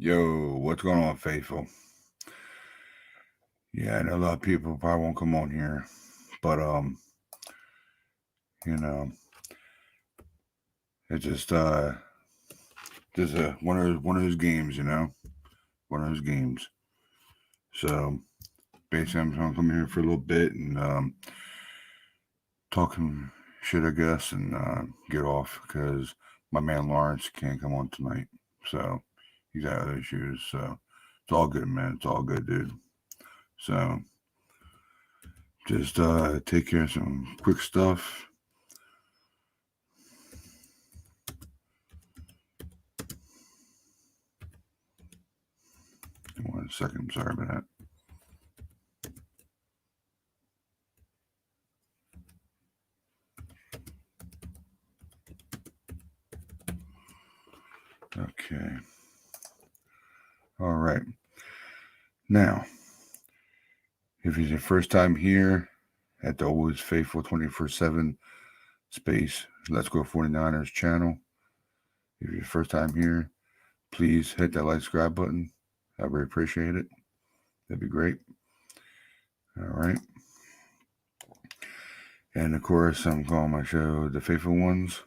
Yo, what's going on, faithful? Yeah, I know a lot of people probably won't come on here, but you know, it's just one of those games, one of those games. So basically, I'm gonna come here for a little bit and talking shit, I guess, and get off because my man Lawrence can't come on tonight, so he's got other issues. So it's all good, man. It's all good, dude. So just take care of some quick stuff. One second, sorry about that. Okay. All right. Now, if it's your first time here at the Always Faithful 24/7 space, Let's Go 49ers channel, if it's your first time here, please hit that like subscribe button. I really appreciate it. That'd be great. All right. And of course, I'm calling my show The Faithful Ones.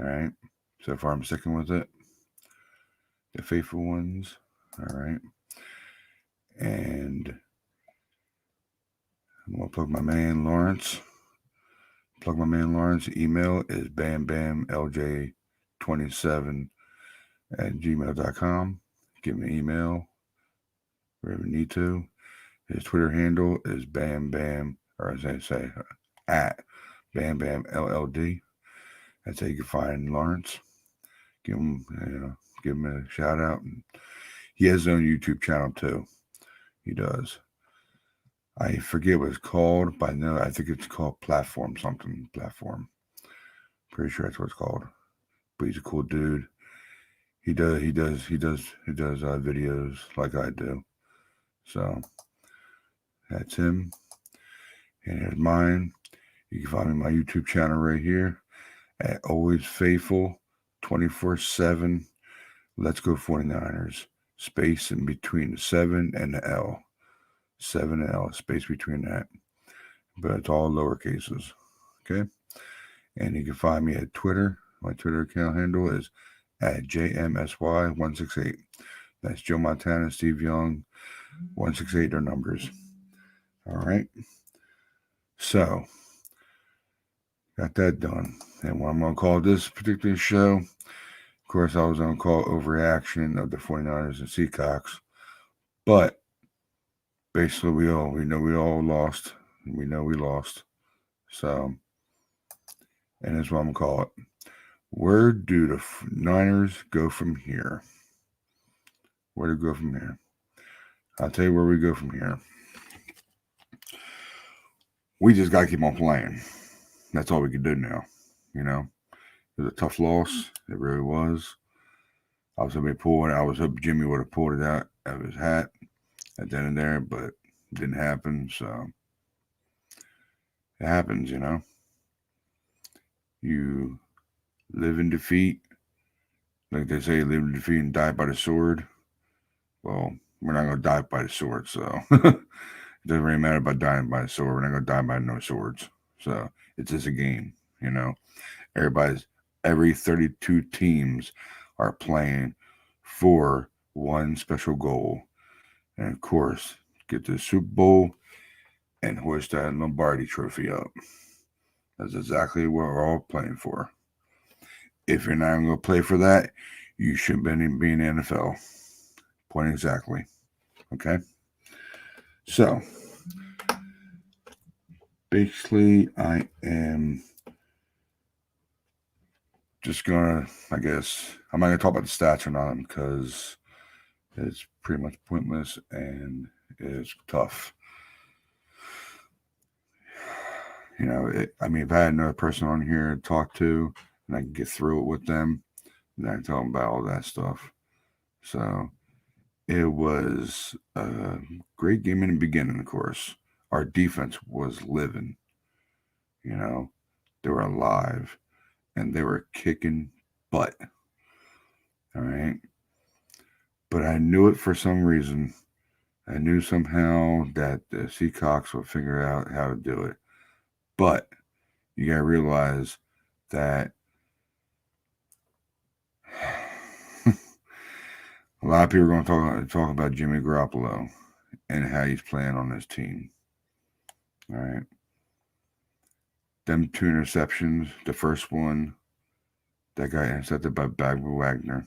All right. So far, I'm sticking with it. The Faithful Ones. All right. And I'm going to plug my man Lawrence. Email is bambamlj27@gmail.com. Give me an email wherever you need to. His Twitter handle is bambam, or as I say, at bambamlld. That's how you can find Lawrence. Give him, give him a shout out. He has his own YouTube channel too. He does. I forget what it's called, but I think it's called Platform something. Platform. Pretty sure that's what it's called. But he's a cool dude. He does videos like I do. So that's him. And here's mine. You can find me on my YouTube channel right here at Always Faithful 24/7. Let's Go 49ers. Space in between the 7 and the L. 7 and L, space between that. But it's all lower cases. Okay? And you can find me at Twitter. My Twitter account handle is at JMSY168. That's Joe Montana, Steve Young, 168 are numbers. All right. So, got that done. And what I'm going to call this particular show, of course, I was going to call Overreaction of the 49ers and Seacocks. But basically, we know we all lost. We know we lost. So, and that's what I'm going to call it. Where do the Niners go from here? Where to go from here? I'll tell you where we go from here. We just got to keep on playing. That's all we can do now. You know, it was a tough loss. It really was. I was hoping Jimmy would have pulled it out of his hat at the end of there, but it didn't happen. So it happens, You live in defeat, like they say, live in defeat and die by the sword. Well, we're not gonna die by the sword, so it doesn't really matter about dying by the sword. We're not gonna die by no swords. So it's just a game, every 32 teams are playing for one special goal, and of course, get the Super Bowl and hoist that Lombardi trophy up. That's exactly what we're all playing for. If you're not going to play for that, you shouldn't be in the NFL. Point exactly. Okay? So, basically, I am just going to, I guess, I'm not going to talk about the stats or not because it's pretty much pointless and it's tough. If I had another person on here to talk to and I can get through it with them, then I can tell them about all that stuff. So it was a great game in the beginning, of course. Our defense was living, they were alive and they were kicking butt. All right. But I knew it for some reason. I knew somehow that the Seacocks would figure out how to do it. But you gotta realize that a lot of people are going to talk about Jimmy Garoppolo and how he's playing on this team. All right. Them 2 interceptions, the first one, that got intercepted by Bagby Wagner.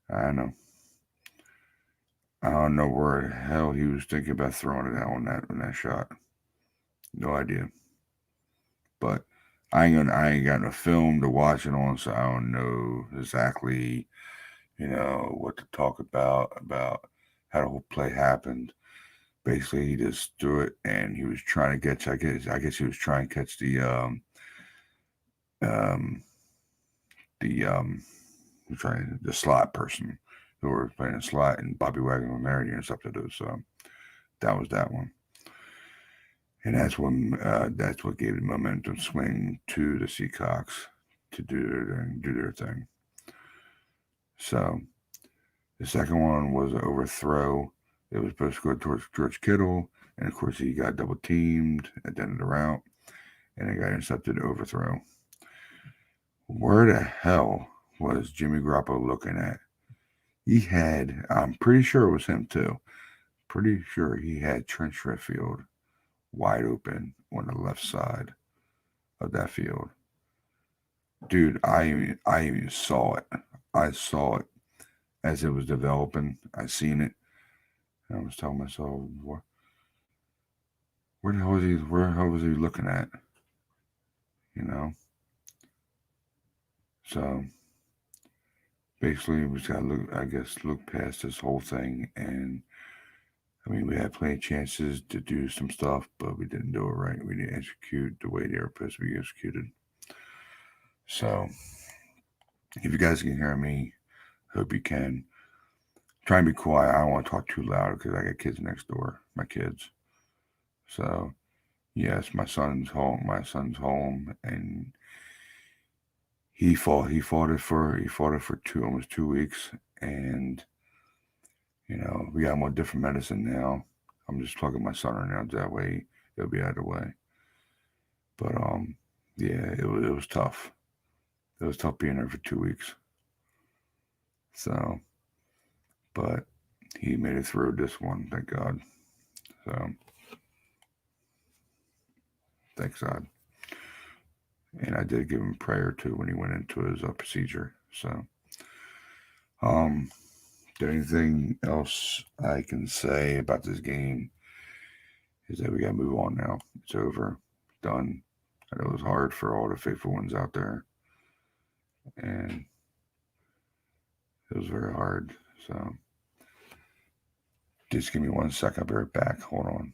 I know. I don't know where the hell he was thinking about throwing it out on that shot. No idea. But I ain't got no film to watch it on, so I don't know exactly, what to talk about how the whole play happened. Basically, he just threw it, and he was trying to catch. I guess he was trying to catch um the slot person who were playing a slot, and Bobby Wagner was married and stuff to do. So that was that one, and that's what gave the momentum swing to the Seacocks to do their thing. So the second one was an overthrow. It was supposed to go towards George Kittle, and of course he got double teamed at the end of the route, and it got intercepted overthrow. Where the hell was Jimmy Garoppolo looking at? I'm pretty sure it was him too. Pretty sure he had Trent Redfield wide open on the left side of that field. Dude, I even saw it. I saw it as it was developing. I seen it. And I was telling myself, where the hell was he? Where the hell was he looking at? You know. So basically, we just got to look. I guess look past this whole thing, and I mean, we had plenty of chances to do some stuff, but we didn't do it right. We didn't execute the way they were supposed to be executed. So, if you guys can hear me, hope you can. Try and be quiet. I don't want to talk too loud because I got kids next door. My kids. So, yes, my son's home. My son's home, and he fought it for almost 2 weeks, and we got more different medicine now. I'm just plugging my son right now. That way, it'll be out of the way. But yeah, it was tough. It was tough being there for 2 weeks. So, but he made it through this one, thank God. So, thanks God. And I did give him prayer too when he went into his procedure. So, um, there anything else I can say about this game is that we got to move on now. It's over, done. I know it was hard for all the faithful ones out there, and it was very hard. So, just give me 1 second. I'll be right back. Hold on.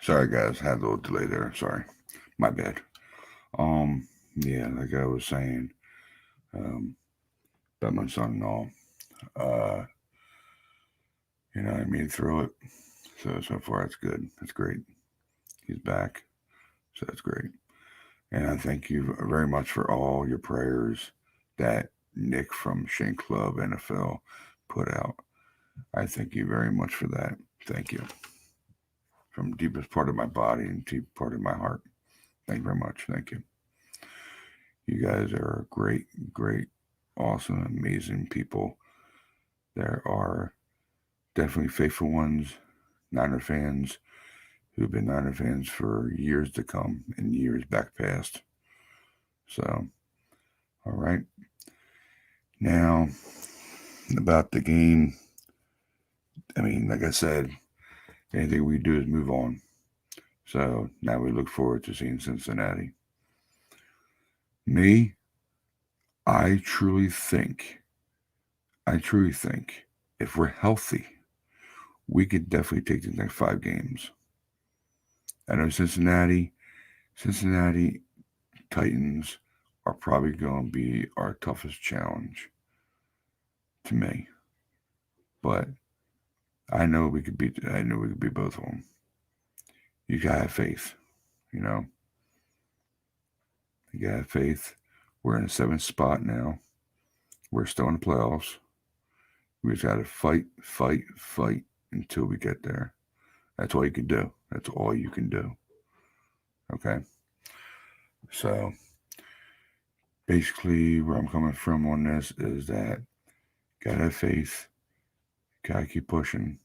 Sorry guys, had a little delay there. Sorry, my bad. Yeah, like I was saying, um, about my son-in-law. Uh, I made it through it. So far it's good. That's great. He's back, so that's great. And I thank you very much for all your prayers that Nick from Shank Club NFL put out. I thank you very much for that. Thank you from the deepest part of my body and deep part of my heart. Thank you very much. Thank you. You guys are great, great, awesome, amazing people. There are definitely faithful ones, Niner fans who've been Niner fans for years to come and years back past. So, all right. Now, about the game, I mean, like I said, anything we do is move on. So now we look forward to seeing Cincinnati. Me, I truly think if we're healthy, we could definitely take the next 5 games. I know Cincinnati Titans are probably going to be our toughest challenge to me, but I know we could beat both of them. You gotta have faith, you know. You gotta have faith. We're in the 7th spot now. We're still in the playoffs. We just gotta fight until we get there. That's all you can do. That's all you can do. Okay. So basically, where I'm coming from on this is that gotta have faith, gotta keep pushing,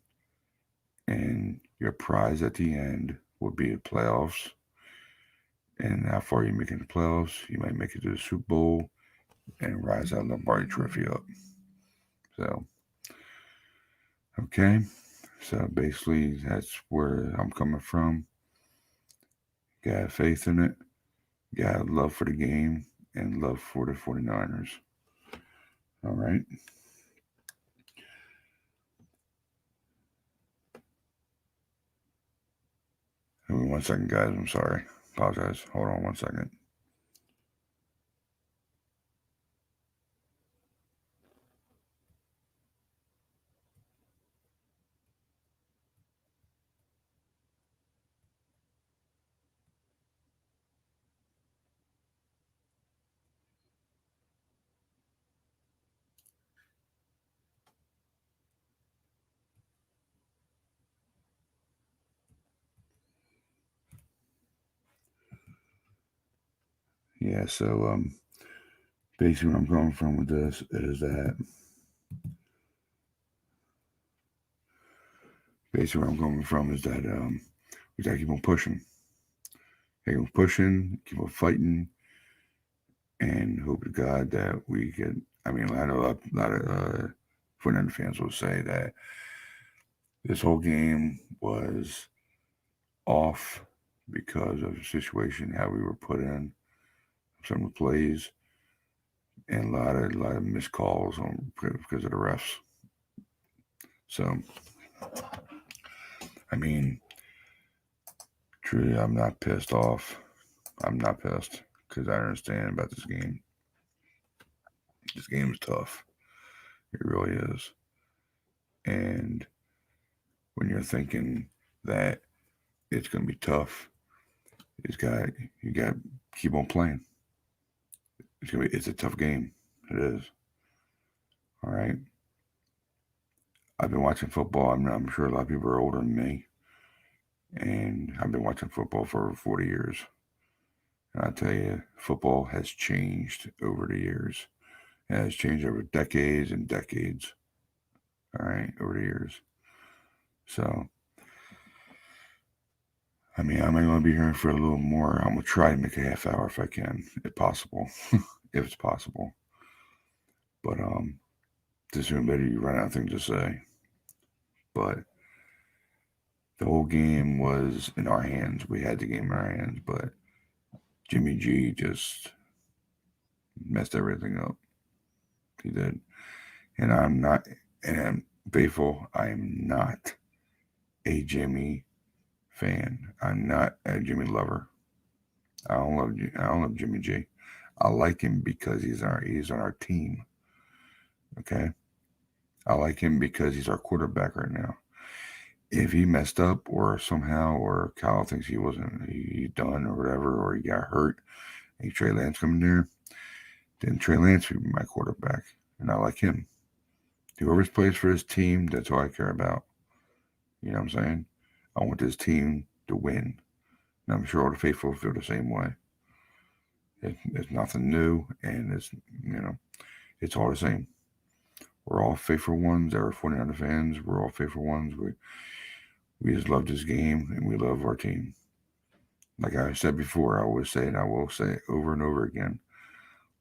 and your prize at the end will be the playoffs. And how far you make it in the playoffs, you might make it to the Super Bowl and rise out Lombardi Trophy up. So, okay. So basically, that's where I'm coming from. Got have faith in it. Got love for the game and love for the 49ers. All right. Give me 1 second, guys. I'm sorry. Apologize. Hold on 1 second. Yeah, so basically where I'm going from with this is that we gotta keep on pushing. Keep on pushing, keep on fighting, and hope to God that we can. I mean, I know a lot of 49 fans will say that this whole game was off because of the situation, how we were put in, some of the plays, and a lot of missed calls because of the refs. So, I mean, truly, I'm not pissed off. I'm not pissed because I understand about this game. This game is tough. It really is. And when you're thinking that it's going to be tough, you got to keep on playing. It's a tough game. It is. All right. I've been watching football. I'm sure a lot of people are older than me, and I've been watching football for over 40 years. And I tell you, football has changed over the years. It has changed over decades and decades. All right, over the years. So, I mean, I'm going to be here for a little more. I'm going to try to make a half hour if I can, if possible, if it's possible. But just soon better you run out of things to say. But the whole game was in our hands. We had the game in our hands, but Jimmy G just messed everything up. He did. And I'm faithful. I'm not a Jimmy fan. I'm not a Jimmy lover. I don't love Jimmy G. I like him because he's on our team. Okay. I like him because he's our quarterback right now. If he messed up or somehow or Kyle thinks he's done or whatever, or he got hurt, and Trey Lance coming there, then Trey Lance would be my quarterback. And I like him. Whoever's plays for his team, that's all I care about. You know what I'm saying? I want this team to win. And I'm sure all the faithful feel the same way. It's nothing new, and it's all the same. We're all faithful ones that are 49er fans. We're all faithful ones. We just love this game, and we love our team. Like I said before, I always say it, and I will say it over and over again.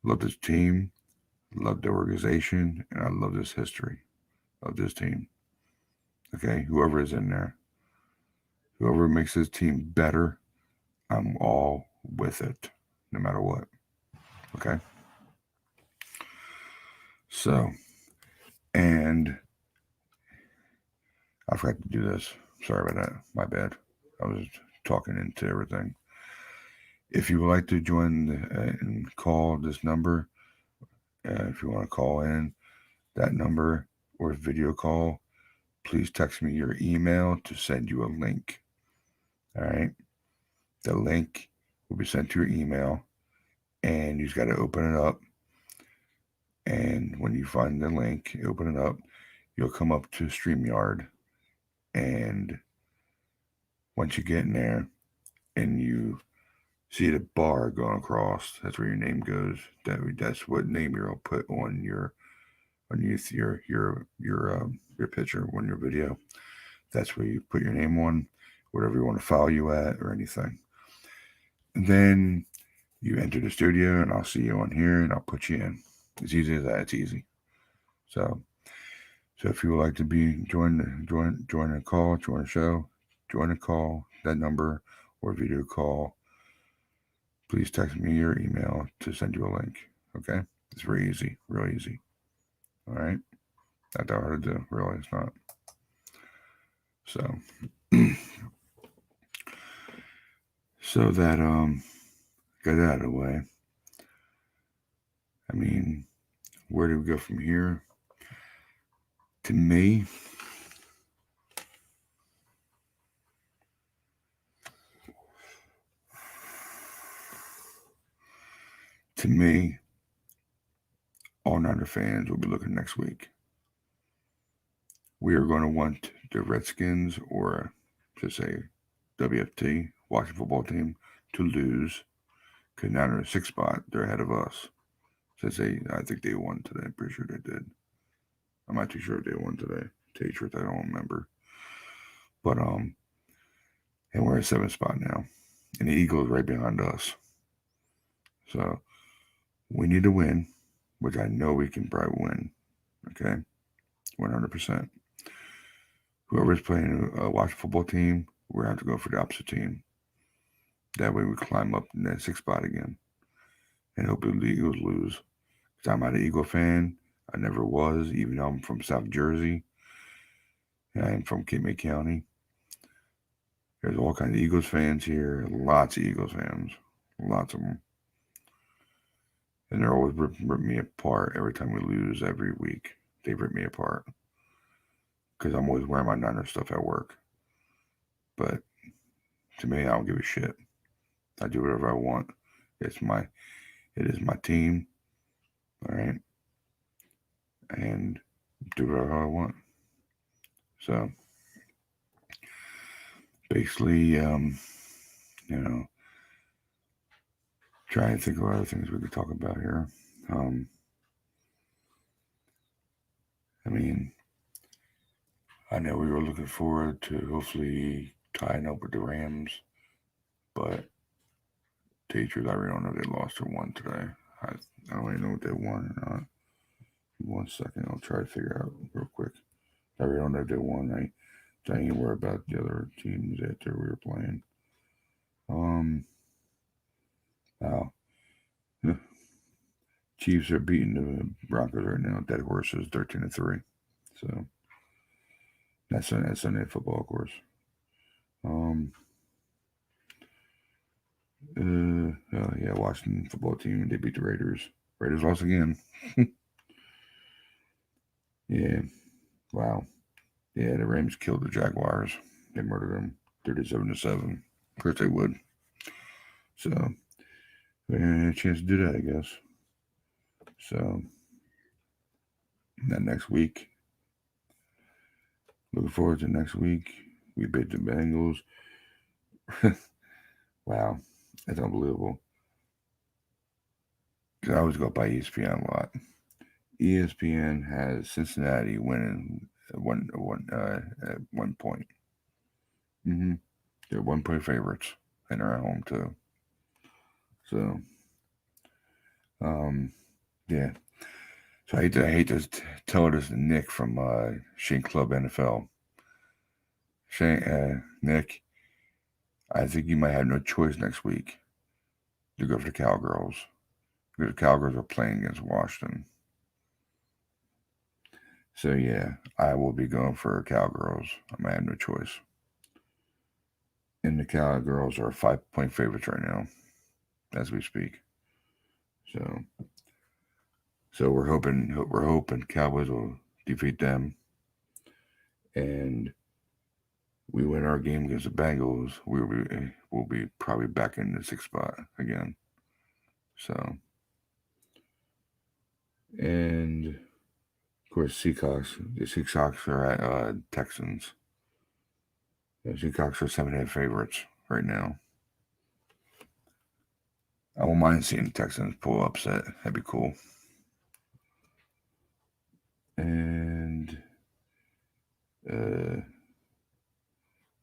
Love this team, love the organization, and I love this history of this team. Okay, whoever is in there, whoever makes this team better, I'm all with it, no matter what. Okay. So, and I forgot to do this. Sorry about that. My bad. I was talking into everything. If you would like to join and call this number, if you want to call in that number or video call, please text me your email to send you a link. All right. The link will be sent to your email, and you just got to open it up. And when you find the link, you open it up, you'll come up to StreamYard. And once you get in there and you see the bar going across, that's where your name goes. That's what name you'll put on your picture, on your video. That's where you put your name on, whatever you want to follow you at or anything. And then you enter the studio, and I'll see you on here, and I'll put you in. It's easy as that. It's easy. So if you would like to join a call, join a show, join a call, that number or video call, please text me your email to send you a link. Okay? It's very easy, real easy. All right? Not that hard to do, really. It's not. So, so that got that out of the way. I mean, where do we go from here? To me, all Niner fans will be looking next week. We are going to want the Redskins, or to say WFT, Washington Football Team, to lose, because now they're in the 6th spot. They're ahead of us. I think they won today. I'm pretty sure they did. I'm not too sure if they won today. To tell you the truth, I don't remember. But and we're in 7th spot now, and the Eagles right behind us. So we need to win, which I know we can probably win. Okay, 100%. Whoever's playing a Washington Football Team, we're going to have to go for the opposite team. That way we climb up in that 6th spot again, and hopefully the Eagles lose. Because I'm not an Eagle fan. I never was, even though I'm from South Jersey. And I'm from Cape May County. There's all kinds of Eagles fans here. Lots of Eagles fans. Lots of them. And they're always rip me apart every time we lose every week. They rip me apart. Because I'm always wearing my Niner stuff at work. But to me, I don't give a shit. I do whatever I want. It is my team. All right. And do whatever I want. So basically, trying to think of other things we could talk about here. I mean, I know we were looking forward to hopefully tying up with the Rams, but teachers, I really don't know if they lost or won today. I don't even know if they won or not. 1 second, I'll try to figure out real quick. I really don't know if they won. I ain't worry about the other teams after we were playing. Wow. Chiefs are beating the Broncos right now. Dead horses, 13-3. So that's Sunday football, of course. Oh yeah, Washington football team. They beat the Raiders. Raiders lost again. Yeah. Wow. Yeah, the Rams killed the Jaguars. They murdered them 37-7. Of course they would. So we had a chance to do that, I guess. So that next week, looking forward to next week. We beat the Bengals. Wow, that's unbelievable. Because I always go by ESPN a lot. ESPN has Cincinnati winning at one point. Mm-hmm. They're 1 point favorites, and they're at home too. So, yeah. So I hate to tell this to Nick from Shane Club NFL. Shane, Nick, I think you might have no choice next week to go for the Cowgirls because the Cowgirls are playing against Washington. So yeah, I will be going for Cowgirls. I might have no choice. And the Cowgirls are 5 point favorites right now, as we speak. So we're hoping Cowboys will defeat them, and we win our game against the Bengals. We'll be probably back in the sixth spot again. So, and of course Seahawks. The Seahawks are at Texans. The Seahawks are 7.5 favorites right now. I won't mind seeing the Texans pull upset. That'd be cool. And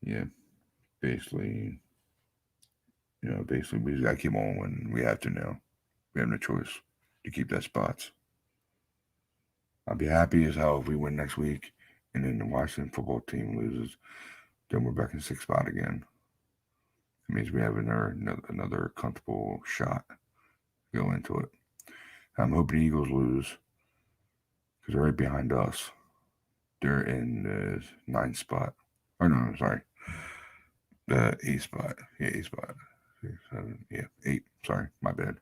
yeah, basically, basically we just gotta keep on when we have to now. We have no choice to keep that spots. I'll be happy as hell if we win next week, and then the Washington football team loses. Then we're back in sixth spot again. It means we have another comfortable shot to go into it. I'm hoping the Eagles lose because they're right behind us. They're in the ninth spot. Oh no, sorry, the eighth spot. Yeah, eighth spot. 6, 7, yeah, 8. Sorry, my bad.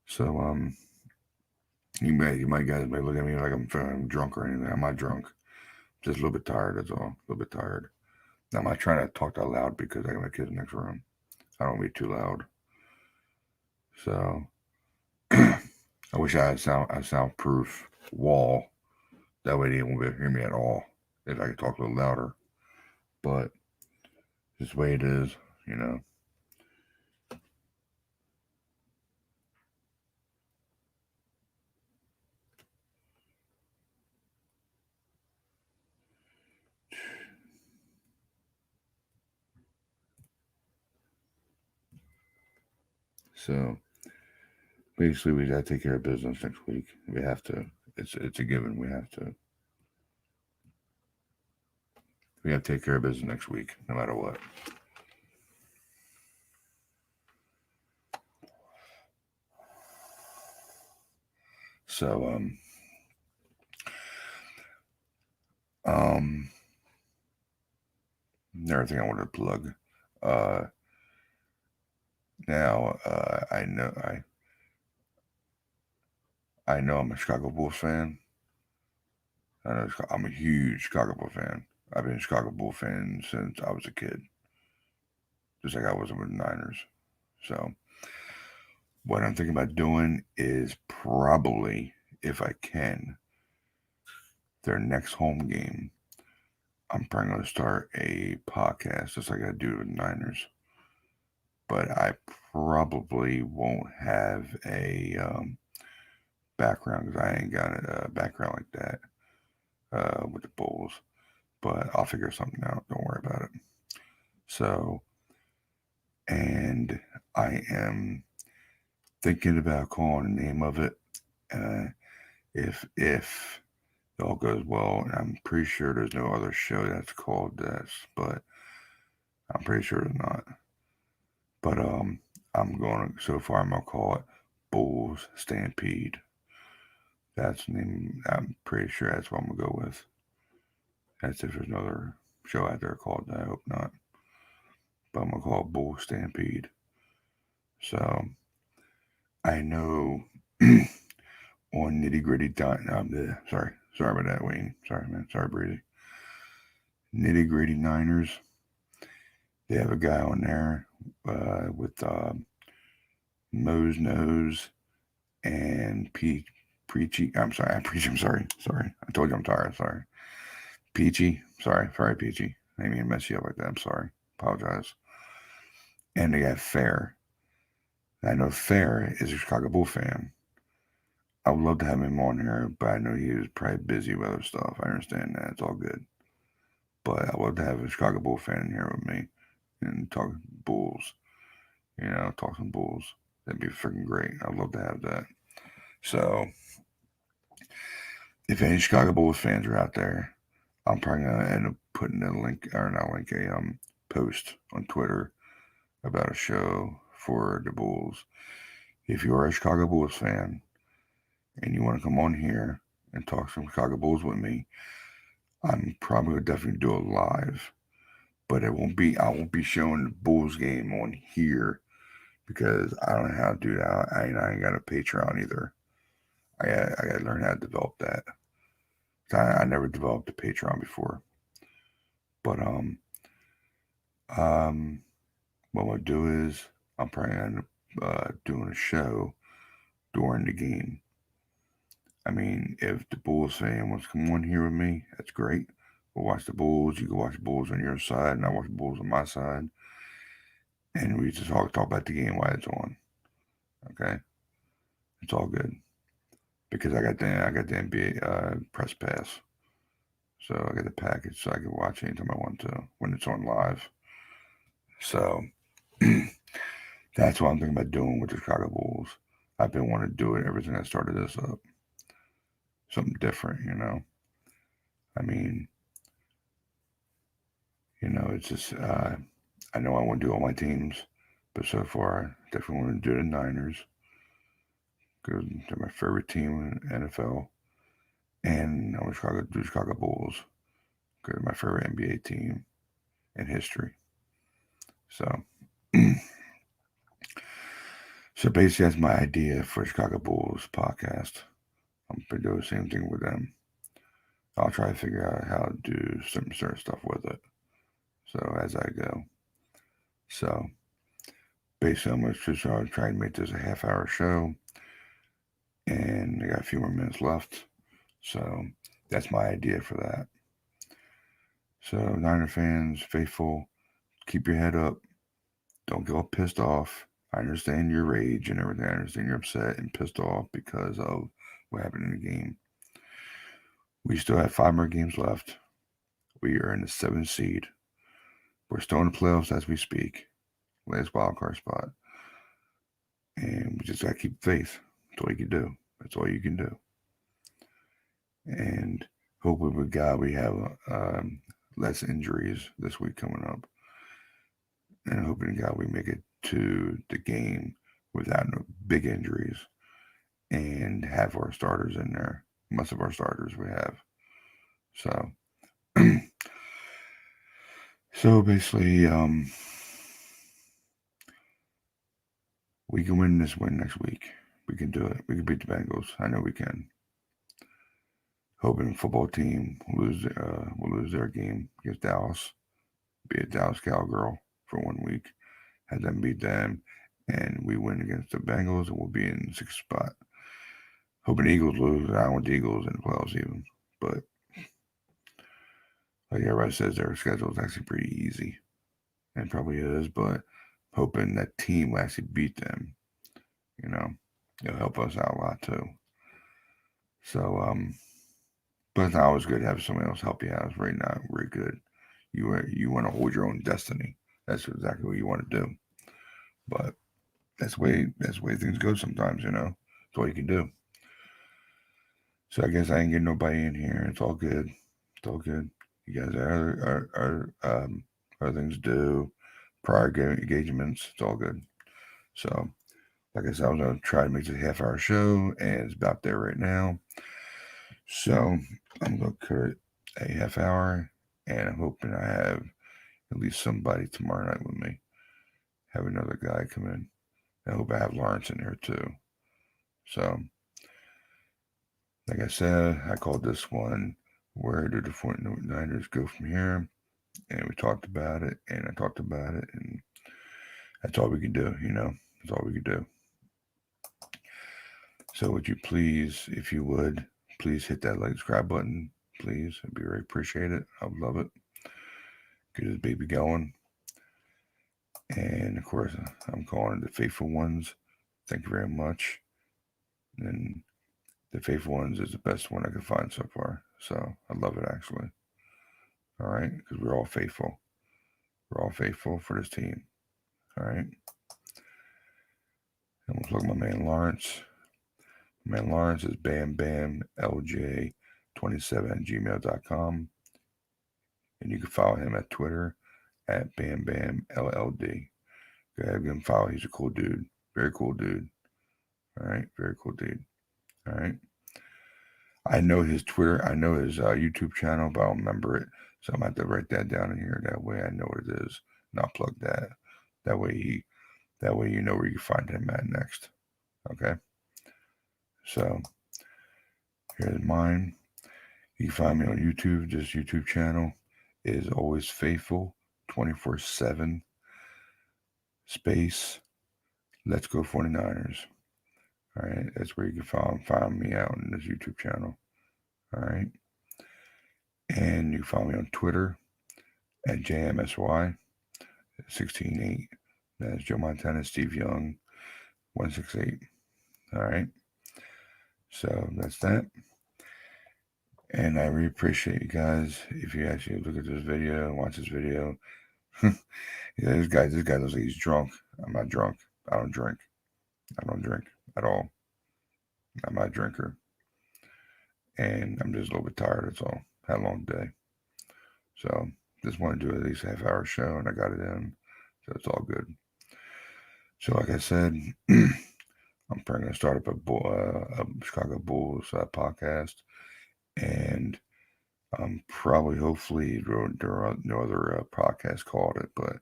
So you might guys might look at me like I'm drunk or anything. I'm not drunk. Just a little bit tired. That's all. A little bit tired. Now, I'm not trying to talk that loud because I got my kids next room. I don't want to be too loud. So I wish I had a soundproof wall. That way they won't be able to hear me at all if I could talk a little louder. But this way it is, you know. So basically, we got to take care of business next week. We have to. It's a given. We have to. We have to take care of business next week, no matter what. So um, another thing I wanted to plug. Uh, now I know I'm a Chicago Bulls fan. I'm a huge Chicago Bulls fan. I've been a Chicago Bulls fan since I was a kid, just like I was with the Niners. So what I'm thinking about doing is probably, if I can, their next home game, I'm probably going to start a podcast just like I do with the Niners. But I probably won't have a background because I ain't got a background like that with the Bulls. But I'll figure something out. Don't worry about it. So, and I am thinking about calling the name of it if it all goes well. And I'm pretty sure there's no other show that's called this, but I'm pretty sure there's not. But I'm going to, so far I'm going to call it Bulls Stampede. That's the name. I'm pretty sure that's what I'm going to go with. That's if there's another show out there called that. I hope not. But I'm going to call it Bulls Stampede. So I know on Nitty Gritty sorry about that, Wayne. Sorry, man. Sorry, Brady. Nitty Gritty Niners. They have a guy on there with Moe's Nose and Preachy. I'm sorry, Preachy. I'm sorry. I told you I'm tired. Sorry. Peachy. Sorry, Peachy. I didn't mean to mess you up like that. I'm sorry. Apologize. And they got Fair. I know Fair is a Chicago Bull fan. I would love to have him on here, but I know he was probably busy with other stuff. I understand that. It's all good. But I would love to have a Chicago Bull fan in here with me and talk Bulls. Talk some Bulls. That'd be freaking great. I'd love to have that. So, if any Chicago Bulls fans are out there, I'm probably gonna end up putting a link, or not link, a post on Twitter about a show for the Bulls. If you are a Chicago Bulls fan and you want to come on here and talk some Chicago Bulls with me, I'm probably gonna definitely do it live. But I won't be showing the Bulls game on here because I don't know how to do that. I ain't got a Patreon either. I got to learn how to develop that. I never developed a Patreon before. But what I'm gonna do is I'm probably gonna end up doing a show during the game. I mean, if the Bulls fan wants to come on here with me, that's great. We'll watch the Bulls. You can watch the Bulls on your side, and I watch the Bulls on my side, and we just talk about the game while it's on. Okay, it's all good because I got the NBA press pass, so I got the package, so I can watch anytime I want to when it's on live. So that's what I'm thinking about doing with the Chicago Bulls. I've been wanting to do it ever since I started this up. Something different. I mean, it's just I know I want to do all my teams, but so far I definitely want to do the Niners because they're my favorite team in NFL, and I want to do Chicago Bulls because they're my favorite NBA team in history. So, so basically, that's my idea for Chicago Bulls podcast. I'm gonna do the same thing with them. I'll try to figure out how to do some certain stuff with it. So as I go. So basically, I'm just try to make this a half-hour show, and I got a few more minutes left. So that's my idea for that. So Niner fans, faithful, keep your head up. Don't get all pissed off. I understand your rage and everything. I understand you're upset and pissed off because of what happened in the game. We still have 5 more games left. We are in the 7th seed. We're still in the playoffs as we speak. Last wild card spot. And we just got to keep faith. That's all you can do. That's all you can do. And hopefully with God we have less injuries this week coming up. And hoping to God we make it to the game without no big injuries and have our starters in there. Most of our starters we have. So so basically we can win this win next week. We can do it. We can beat the Bengals. I know we can. Hoping the football team will lose their game against Dallas. Be a Dallas Cowgirl for 1 week. Have them beat them, and we win against the Bengals, and we'll be in 6th spot. Hoping the Eagles lose. I don't want the Eagles in the playoffs even, but like everybody says, their schedule is actually pretty easy, and probably is. But hoping that team will actually beat them. It'll help us out a lot too. So but it's not always good to have somebody else help you out. It's right now very good. You want to hold your own destiny. That's exactly what you want to do. But that's the way things go sometimes. That's all you can do. So I guess I ain't getting nobody in here. It's all good. It's all good. You guys are things to do, prior engagements. It's all good. So, like I said, I was gonna try to make this a half-hour show, and it's about there right now. So I'm gonna cut it a half hour, and I'm hoping I have at least somebody tomorrow night with me. Have another guy come in. I hope I have Lawrence in there too. So, like I said, I called this one "Where do the 49ers go from here?" And we talked about it, and I talked about it, and that's all we can do, That's all we can do. So would you please, if you would, please hit that like, subscribe button, please. I'd be very appreciated. I would love it. Get this baby going. And of course, I'm calling it the Faithful Ones. Thank you very much. And the Faithful Ones is the best one I could find so far. So I love it, actually. All right, because we're all faithful. We're all faithful for this team. All right. And we'll plug my man Lawrence. My man Lawrence is bambamlj27@gmail.com. And you can follow him at Twitter at BamBamLLD. Go ahead and give him a follow. He's a cool dude. Very cool dude. All right. Very cool dude. All right. I know his Twitter. I know his YouTube channel, but I don't remember it. So I'm going to have to write that down in here. That way I know what it is. And I'll plug that. That way you know where you find him at next. Okay. So here's mine. You can find me on YouTube. This YouTube channel is Always Faithful 24/7 space Let's Go 49ers. All right. That's where you can find me out on this YouTube channel. All right. And you can follow me on Twitter at JMSY168. That's Joe Montana, Steve Young, 168. All right. So that's that. And I really appreciate you guys. If you actually look at this video and watch this video, yeah, this guy looks like he's drunk. I'm not drunk. I don't drink. I don't drink at all. I'm not a drinker. And I'm just a little bit tired, that's all. Had a long day. So just want to do at least a half-hour show, and I got it in. So it's all good. So like I said, I'm probably going to start up a Chicago Bulls podcast. And probably, hopefully, there are no other podcasts called it, but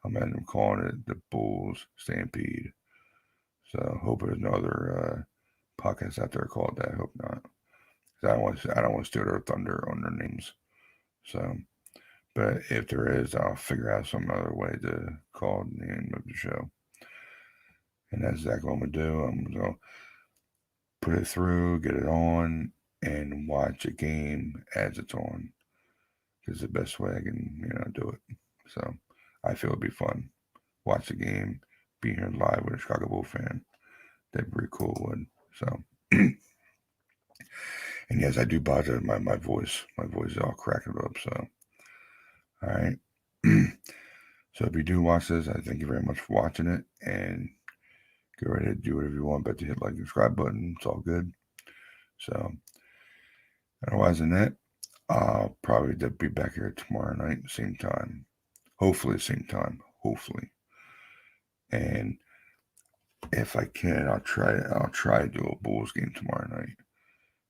I'm end up calling it the Bulls Stampede. So hope there's no other podcasts out there called that. I hope not. I don't want to steal their thunder on their names. So, but if there is, I'll figure out some other way to call the name of the show. And that's exactly what I'm gonna do. I'm gonna put it through, get it on, and watch a game as it's on. It's the best way I can, do it. So I feel it'd be fun. Watch the game, be here live with a Chicago Bull fan. That'd be pretty cool. Would so. And yes, I do bother my voice. My voice is all cracking up. So, all right. So if you do watch this, I thank you very much for watching it. And go right ahead and do whatever you want. But to hit like and subscribe button, it's all good. So, otherwise than that, I'll probably be back here tomorrow night, same time. Hopefully, same time. Hopefully. And if I can, I'll try to do a Bulls game tomorrow night.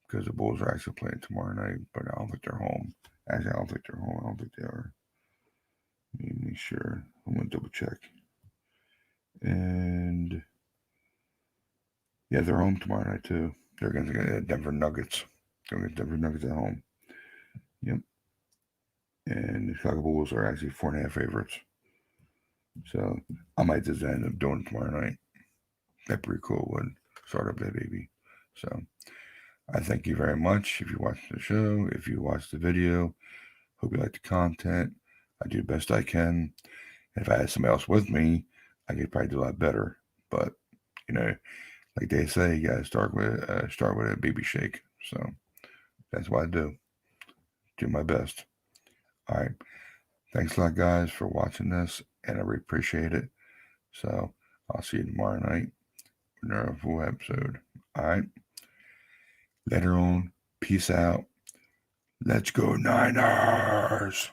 Because the Bulls are actually playing tomorrow night, but I don't think they're home. Actually, I don't think they're home. I don't think they are. Let me make sure. I'm going to double check. And yeah, they're home tomorrow night too. They're going to get Denver Nuggets. They're going to get Denver Nuggets at home. Yep. And the Chicago Bulls are actually 4.5 favorites. So I might just end up doing it tomorrow night. That'd be pretty cool. Would start up that baby. So I thank you very much if you watched the show, if you watched the video. Hope you like the content. I do the best I can. If I had somebody else with me, I could probably do a lot better. But like they say, you gotta start with a baby shake. So that's what I do. Do my best. All right. Thanks a lot, guys, for watching this, and I really appreciate it. So I'll see you tomorrow night for another full episode. All right. Later on. Peace out. Let's go Niners.